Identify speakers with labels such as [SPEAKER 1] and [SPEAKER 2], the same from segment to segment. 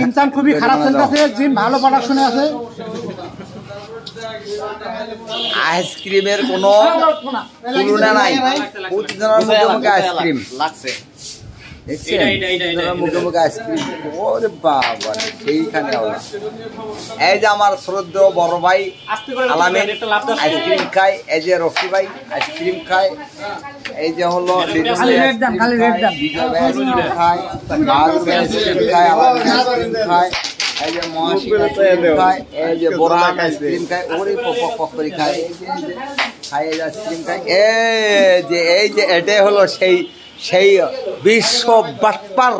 [SPEAKER 1] ইনসান খুবই খারাপ চলতেছে, জিন ভালো প্রোডাকশনে আছে।
[SPEAKER 2] আইসক্রিমের কোনো তুলনা নাই, প্রতিজনের মুখে মুখে আইসক্রিম লাগছে। এই যে আমার শ্রদ্ধেয় বড় ভাই আলামিন আইসক্রিম খায়, এই যে রকি ভাই আইসক্রিম খায়, এই যে হলো খায়, খায়, এই যে খায়, এই যে বোরহান আইসক্রিম খায়, ওরে পকড়ি খায়, খায় আইসক্রিম খায়। এই যে এটাই হলো সেই বিশ্ব বাটপার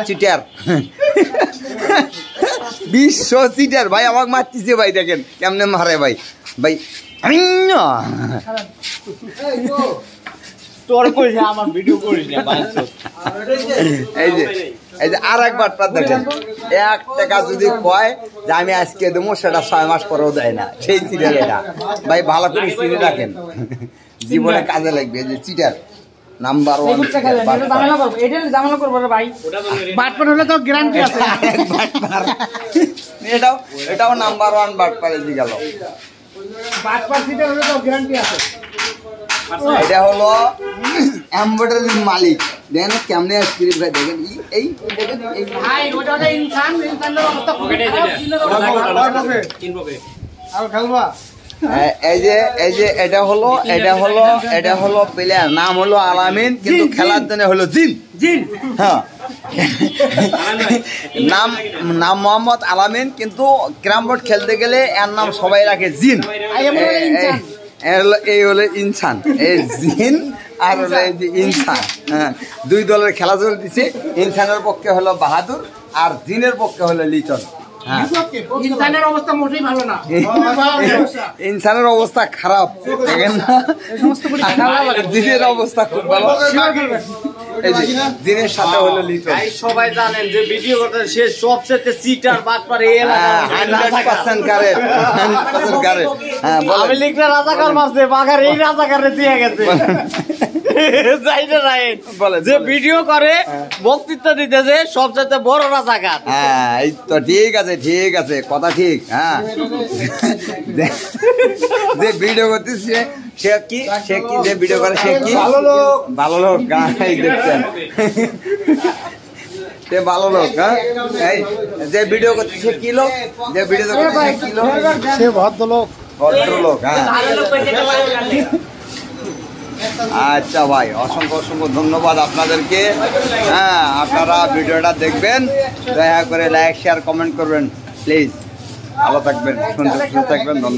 [SPEAKER 2] চিটার, বিশ্ব চিটার ভাই। আমাকে মারতেছে ভাই, দেখেন কেমনে মারে ভাই। ভাই
[SPEAKER 3] তোর কইছে আমার ভিডিও করিস না ভাই।
[SPEAKER 2] এই যে আর এক বাটপার দেখেন, 1 টাকা যদি কয় যে আমি আজকে দেবো, সেটা 6 মাস পরেও দেয় না, সেই চিটার এটা ভাই। ভালো করে চিনে রাখেন, জীবনে কাজে লাগবে। এই যে চিটার নাম্বার 1 এটাও নাম্বার 1 বাটপার এসে গেল। এটা হলো এমব্রয়ডারির মালিক, দেখেন কেমনে আইসক্রিম ভাই, দেখেন এই দেখেন এই যে এটা হলো প্লেয়ার, নাম হলো আলামিন, কিন্তু খেলার জন্য হলো জিন। হ্যাঁ, নাম মোহাম্মদ আলামিন, কিন্তু ক্যারাম বোর্ড খেলতে গেলে এর নাম সবাই রাখে জিন। এই হলো ইনসান, এই জিন আর হলো এই যে ইনসান। হ্যাঁ, 2 দলের খেলা চলতেছে। ইনসানের পক্ষে হলো বাহাদুর আর জিনের পক্ষে হলো লিটন।
[SPEAKER 1] ইনসানের অবস্থা মোটেই ভালো না,
[SPEAKER 2] ইনসানের অবস্থা খারাপ, দেখেন না? জিনের অবস্থা খুব ভালো। দিনের সাথে হলো লিটন।
[SPEAKER 3] সবাই জানেন যে ভিডিও করতে সে সবচেয়ে চিটার বাটপার,
[SPEAKER 2] 100% কারেক্ট, 100% কারেক্ট। হ্যাঁ,
[SPEAKER 3] আমি লিখলে রাজাকার মারছে, বাগার এই রাজাকারে দিয়ে গেছে। যে ভিডিও করে বক্তৃতা দিতেছে সবচেয়ে বড় রাজাকার।
[SPEAKER 2] হ্যাঁ, এই তো ঠিক আছে, কথা ঠিক। হ্যাঁ, যে ভিডিও করতেছে সে কি যে ভিডিও করে সে কি ভালো লোক, গাই দেখছেন, সে ভালো লোক। হ্যাঁ, এই যে ভিডিও করতেছে কি লোক, যে ভিডিও করতেছে কি লোক,
[SPEAKER 1] সে ভদ্রলোক।
[SPEAKER 2] হ্যাঁ। আচ্ছা ভাই, অসংখ্য ধন্যবাদ আপনাদেরকে। হ্যাঁ, আপনারা ভিডিওটা দেখবেন, দয়া করে লাইক শেয়ার কমেন্ট করবেন প্লিজ। ভালো থাকবেন, সুন্দর থাকবেন, ধন্যবাদ।